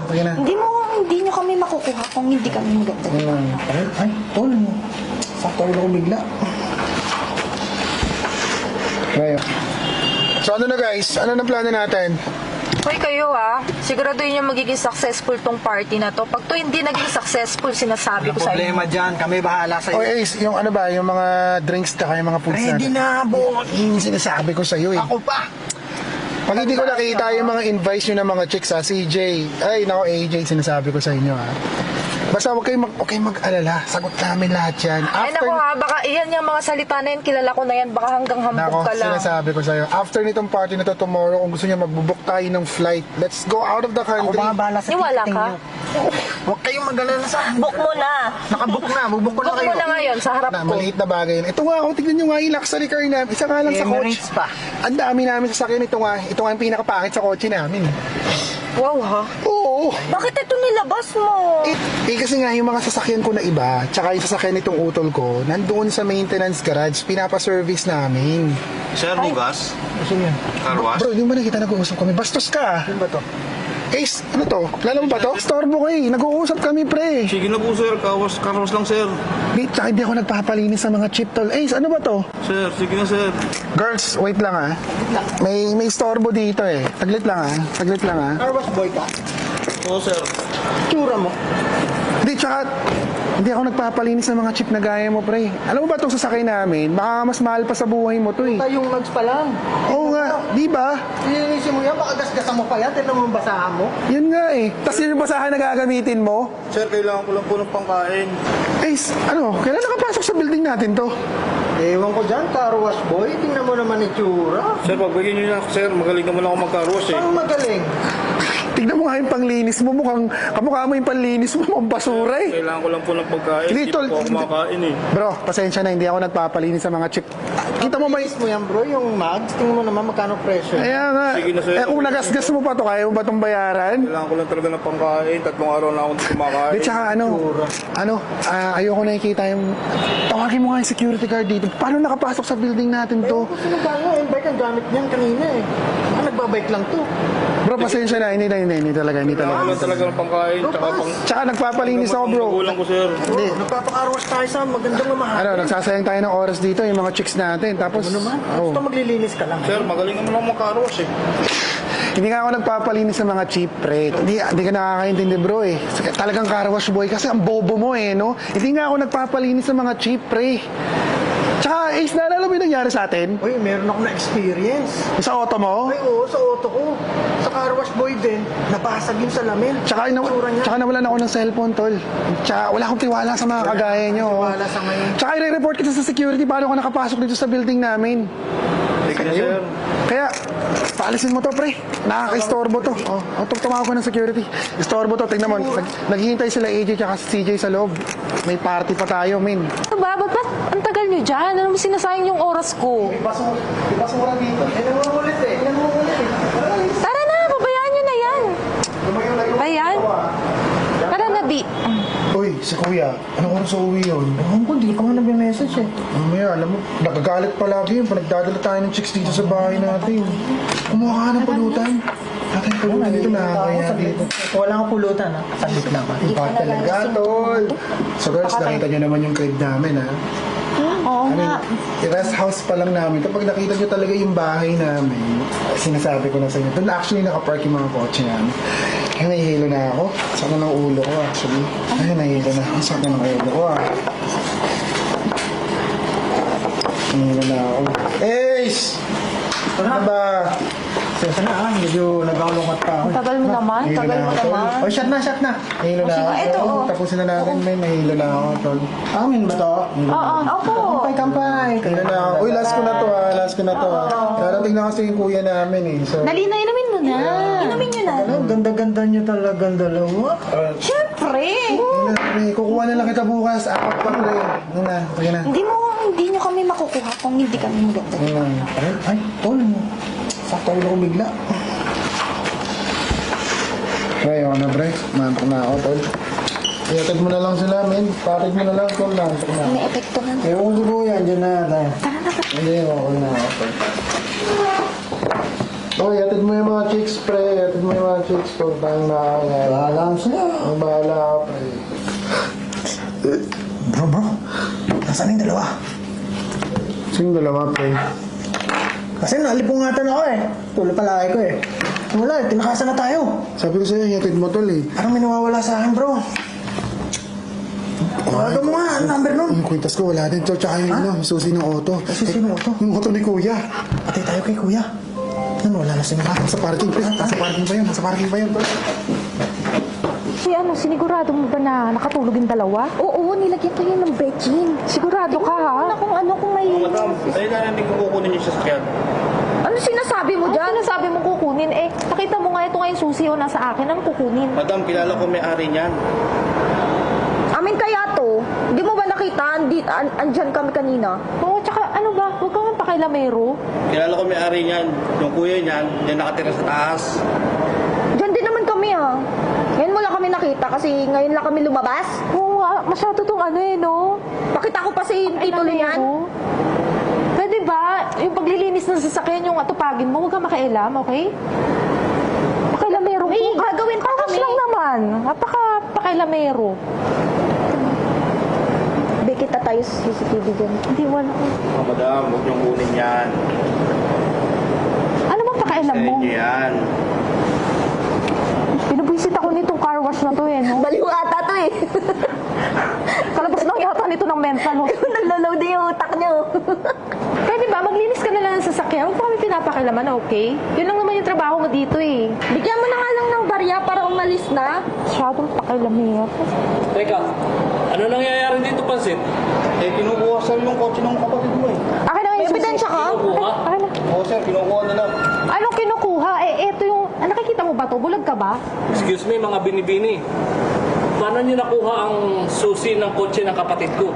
Okay na. Hindi nyo kami makukuha kung hindi kami maganda. Ay, tol. Sakto ko bigla. Rayo. So ano na guys? Ano na plano natin? Hoy kayo siguraduhin nyo magiging successful tong party na to. Pag to hindi naging successful, sinasabi ko sa inyo. Problema dyan, kami bahala sa'yo. O Ace, yung ano ba, yung mga drinks na yung mga foods Ready natin. na, boss. Yung sinasabi ko sa'yo eh. Ako pa. Pag hindi ko nakita yung mga invites nyo ng mga chicks CJ, ay nako AJ, sinasabi ko sa inyo Basta huwag kayong mag-alala. Sagot namin lahat yan. Ay naku baka iyan yung mga salita na yan, kilala ko na yan, baka hanggang hambog ka lang. Sinasabi ko sa'yo. After nitong party na to tomorrow, kung gusto nyo magbubuk tayo ng flight, let's go out of the country. Ako bahala sa Niwala ticketing ka? nyo. Huwag kayong mag-alala sa akin. Book mo na. Nakabook na, bubuk ko na Book kayo. mo na ngayon sa harap ko. Maliit na bagay yun. Ito nga ako, tignan nyo nga yung luxury car namin. Isa nga lang sa coach. Emirates pa. Ang dami namin sasakyan. Ito nga yung pinakapangit sa kotse namin. Wow Oo. Bakit ito nilabas mo? Kasi nga yung mga sasakyan ko na iba, tsaka yung sasakyan nitong utol ko, nandoon sa maintenance garage, pinapaservice namin. Sir, bugas? Sino yan? Car wash? Bro, yung ba nakita nag-uusap kami? Bastos ka. Ano ba to? Ace, ano to? Lalo mo ba to? Storbo ko nag-uusap kami pre. Sige na po, sir. Car wash lang, sir. Di, tsaka hindi ako nagpapalinis sa mga chip tol. Ace, ano ba to? Sir, sige na, sir. Girls, wait lang May storbo dito Saglit lang Saglit lang Car wash boy ka? Oo, sir. Tsura mo. Hindi, tsaka hindi ako nagpapalinis ng mga chip na gaya mo, pre. Alam mo ba itong sasakay namin? Baka mas mahal pa sa buhay mo to Tayong mags pa lang. Oo nga, di ba? Lilinisin mo yan, baka gasgasan mo pa yan. Tignan mo yung basahan mo. Yun nga Tapos yun yung basahan na gagamitin mo? Sir, kailangan ko lang po ng pangkain. Ace, kailan nakapasok sa building natin to? Ewan ko dyan, car wash boy. Tingnan mo naman itsura. Sir, pagbigyan niyo na ako, sir. Magaling naman ako mag-car wash, Saan magaling? Tignan mo nga yung panglinis mo. Kamukha mo yung panlinis mo. Ang basura Kailangan ko lang po ng pagkain. Hindi, Hindi tol. po ako kumakain Bro, pasensya na. Hindi ako nagpapalinis sa mga chip. Kita mo ba Linis mo yan bro, yung mags. Tingnan mo naman magkano presyo. Kaya nga. Sige na, sir. Kung nagasgas mo pa to, kaya mo ba itong bayaran? Kailangan ko lang talaga ng pangkain. 3 araw na ako hindi kumakain. Di, tsaka ayoko nakikita yung... Tawagin mo nga yung security guard dito. Paano nakapasok sa building natin to? Sino ba nga? Yung bike ang gamit niyan kanina nagbabike lang to. Bro, pasensya na. Hindi talaga. Kailangan ko lang talaga ng pangkain. Tsaka nagpapalinis ako, bro. Magulang ko, sir. Hindi. Nagpapaka-car wash tayo sa magandang mamahalin. Nagsasayang tayo ng oras dito, yung mga chicks natin. Tapos, Basta maglilinis ka lang. Sir, magaling naman ako mag-car wash hindi nga ako nagpapalinis sa mga cheap, pre. Hindi ka nakakaintindi, bro, Talagang car wash boy kasi ang bobo mo, no? Hindi nga ako nagpapalinis sa mga cheap, pre. Tsaka, Ace, naalala mo yung nangyari sa atin? Uy, meron ako na-experience. Sa auto mo? Ay, oo, sa auto ko. Sa car wash boy din, nabasag yung salamin. Tsaka nawalan ako ng cellphone, tol. Tsaka wala akong tiwala sa mga kagaya nyo. Tiwala sa ngayon. Tsaka i-report kita sa security paano ka nakapasok dito sa building namin. Sige na, sir. Kaya, paalisin mo to, pre. Nakaka-istorbo to. Tumawag ko ng security. Istorbo to. Tingnan mo, naghihintay sila AJ tsaka si CJ sa loob. May party pa tayo, min. Ano ba? Ba't ang tagal nyo dyan? Ano mo sinasayang yung oras ko? Basura dito. Nangungulit Tara na, pabayaan nyo na yan. Bayan? Tara na, Di. Uy, si Kuya, anong oras sa uwi yun? Ewan ko, di ka nga nag-message Mamaya, alam mo, nagagalit palagi yun. Nagdadala tayo ng chicks dito sa bahay natin. Kumuha ka ng pulutan. Tatay, pulutan dito, nakakaya dito. Wala kang pulutan, ha? Saglit lang, ha? Iba talaga, tol. So girls, nakita nyo naman yung crib namin, ha? Oo nga. I-rest house pa lang namin. Kapag nakita nyo talaga yung bahay namin, sinasabi ko na sa inyo. Doon actually nakapark yung mga kotse namin. Ay, nahihilo na ako. Sakit ng ulo ko, actually. Ay, nahihilo na ako. Sakit ng ulo ko, Nahihilo na ako. Ace! Ano ba? Sesa na, ha? Medyo nagkakalungkat pa ako. Tagal mo naman, tagal mo naman. Oh, shot na, shot na. Nahihilo na ako. ito, Tapusin na natin, men. Nahihilo na ako, tol. Amin ba to? Oo, opo. Kampay. Nahihilo na ako. Uy, last ko na to, Last ko na to, Darating na kasi yung kuya namin, So, Dali na, inumin mo na. Inumin nyo na. Ano, ganda-ganda nyo talagang dalawa. Siyempre. kukuha na lang kita bukas. Apat pa, pre. Ano na, sige na. Hindi nyo kami makukuha kung hindi kami maganda. Ay, tol. Sakto ko bigla. Pre, ako na, pre. Mantok na ako, tol. Iatid mo na lang sila, men. Patid mo na lang, tol. Mantok na. May epekto na. Ewan ko siguro yan, dyan na tayo. Tara na. Hindi, okay na ako, tol. Oh, yatid mo yung mga chicks, pre. Yatid mo yung mga chicks. Kung tayong nakakaya. Bahala ka sa'yo. Ang bahala ka, pre. Bro. Nasaan yung dalawa? Sino dalawa, pre? Kasi nalipungatan ako eh. Tulad palaki ko eh. Wala eh, tinakasan na tayo. Sabi ko sa'yo, yatid mo tol eh. Parang may nawawala sa akin, bro. Tawagan mo nga, ang number nun. Yung kwintas ko, wala din tol. Tsaka yung yung susi ng auto. Susi ng auto? Yung auto ni kuya. Patay tayo kay kuya. Ano, wala na sila. Nasa parking, pre. Nasa parking pa yun. Nasa parking pa yun, tol. Sinigurado mo ba na nakatulog yung dalawa? Oo, nilagyan ko yun ng bedsheet. Sigurado ka, ha? Kung may... Madam, tayo na hindi ko kukunin yung sasakyan. Ano sinasabi mo Ano dyan? sinasabi mo kukunin? Eh, nakita mo nga ito nga yung susi o nasa akin. Ang kukunin? Madam, kilala ko may-ari niyan. Amin kaya to? Hindi mo ba nakita? Andyan kami kanina. Oo, tsaka ano ba? Huwag kang pakilamero. Kilala ko may-ari niyan. Yung kuya niyan, yung nakatira sa taas. Diyan din naman kami ha. Ngayon mo lang kami nakita kasi ngayon lang kami lumabas. Oo nga, masyado tong ano eh, no? Pakita ko pa si titulo niyan. Pwede ba? Yung paglilinis ng sasakyan, yung atupagin mo, huwag kang makialam, okay? Pakilamero May gagawin pa Tapos kami. lang naman. Pakilamero. Bekita tayo sa CCTV dyan. Hindi, wala ko. Oh, madam, huwag niyong kunin yan. Ano bang pakialam Sa mo? inyo yan. Pinabwisit ako nitong car wash na to eh, no? Baliw ata to eh. Kalabas lang yata nito ng mental hospital. Nalalaw din yung utak niyo. Pwede ba? Maglinis ka na lang ng sasakyan. Huwag pa kami pinapakilaman, okay? Yun lang naman yung trabaho mo dito eh. Bigyan mo na nga lang ng barya para umalis na. Masyadong pakilamero. Teka, ano nangyayari dito, Pansit? Eh, kinukuha sir yung kotse ng kapatid mo eh. Akin na nga May yung susi. ebidensya ka? Kinukuha? Akin na. Oo sir, kinukuha nila. Anong kinukuha? Eh, eto yung... nakikita mo ba to? Bulag ka ba? Excuse me, mga binibini. Paano niyo nakuha ang susi ng kotse ng kapatid ko?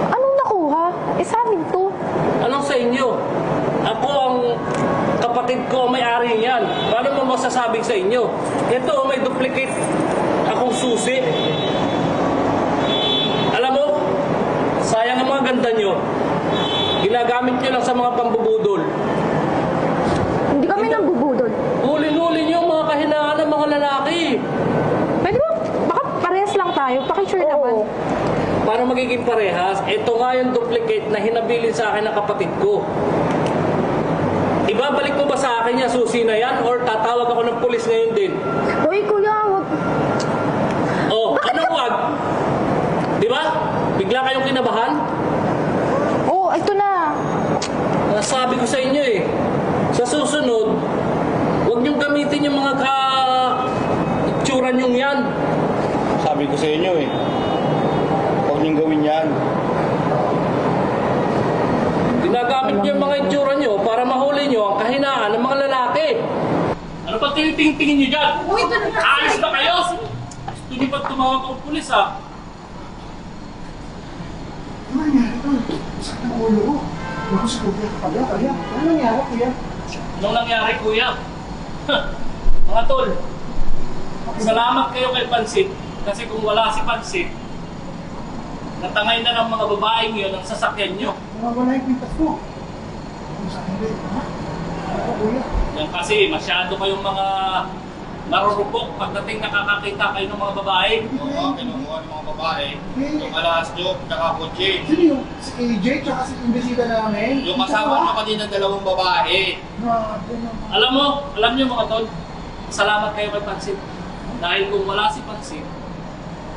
Anong nakuha? Eh, sa amin to. Anong sa inyo? Ako ang kapatid ko, ang may-ari niyan. Paano mo masasabing sa inyo? Ito, may duplicate akong susi. Alam mo, sayang ang mga ganda nyo. Ginagamit nyo lang sa mga pambubudol. Hindi kami nagbubudol. Huli-huli nyo ang mga kahinaan ng mga lalaki. Pwede ba? Baka parehas lang tayo. Pakisure naman. Para magiging parehas, ito nga yung duplicate na hinabilin sa akin ng kapatid ko. Ibabalik mo ba sa akin yung susi na yan or tatawag ako ng pulis ngayon din? Hoy kuya, wag. Oh, anong wag? Di ba? Bigla kayong kinabahan? Oh, ito na. Nasabi ko sa inyo eh. Sa susunod, huwag niyong gamitin yung mga itsura niyong yan. Sabi ko sa inyo eh. Huwag niyong gawin yan. Ginagamit niyo yung mga itsura niyo para mahuli niyo ang kahinaan ng mga lalaki. Ano pa tinitingin niyo dyan? Alis ba kayo? Gusto niyo ba tumawag ang pulis ha? Ano nangyari, tol? Sakit ang ulo ko. Naku, si kuya. Kaya. Ano nangyari, kuya? Anong nangyari, kuya? Mga tol, salamat kayo kay Pansit kasi kung wala si Pansit, natangay na ng mga babaeng yun ang sasakyan nyo. Nawawala yung pintas mo. Ano sa akin, ha? Ako, kuya. Yan kasi masyado kayong mga narurupok pagdating nakakakita kayo ng mga babae. Oo, kinukuha ng mga babae. Yung alas nyo, tsaka kotse. Sino yung? Si AJ, tsaka si imbesita namin? Yung kasama nyo kanina dalawang babae. Grabe naman. Alam nyo mga tol, salamat kayo kay Pansit. Dahil kung wala si Pansit,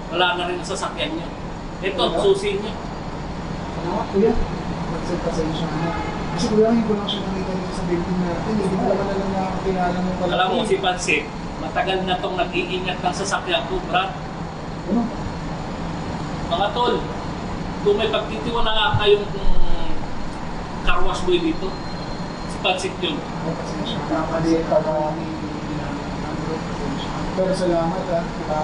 wala na rin ang sasakyan nyo. Ito, susi nyo. Salamat, kuya. Pasensya na. Kasi kuya, hindi ko lang siya nakita dito sa building natin. Hindi ko naman alam na kakilala mo pala. Alam mo si Pansit, matagal na tong nag-iingat ng sasakyan ko, Brad. Ano? Mga tol, kung may pagtitiwala kayong car wash boy dito, si Pansit yun. Pasensya. Kamali ka na ni Andrew. Pasensya. Pero salamat ha.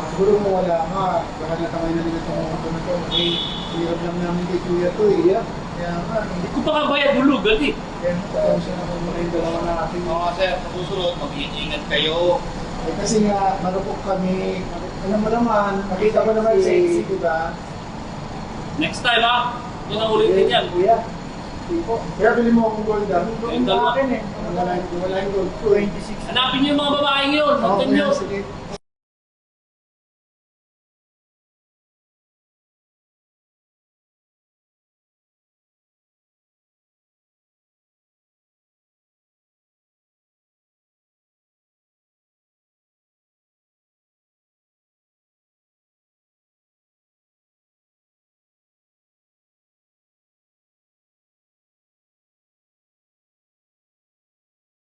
Siguro mo wala ka. Baka natamay na nila itong auto na to. Eh, hirap lang namin kay kuya to eh. Yeah. Kaya nga, hindi Kung pa ka bayad bulugan eh. kaya pasensya na kung muna yung dalawa natin. Oo sir, sa susunod, mag-iingat kayo. Eh, kasi nga, marupok kami. Alam mo naman, nakita ko naman sexy, di ba? Next time ha, yun ang ulitin yan. Kuya, Kaya bili mo akong gold ah. Yung dalawa. Wala yung gold. 26. Hanapin niyo yung mga babaeng yun. Nandun yun. Sige.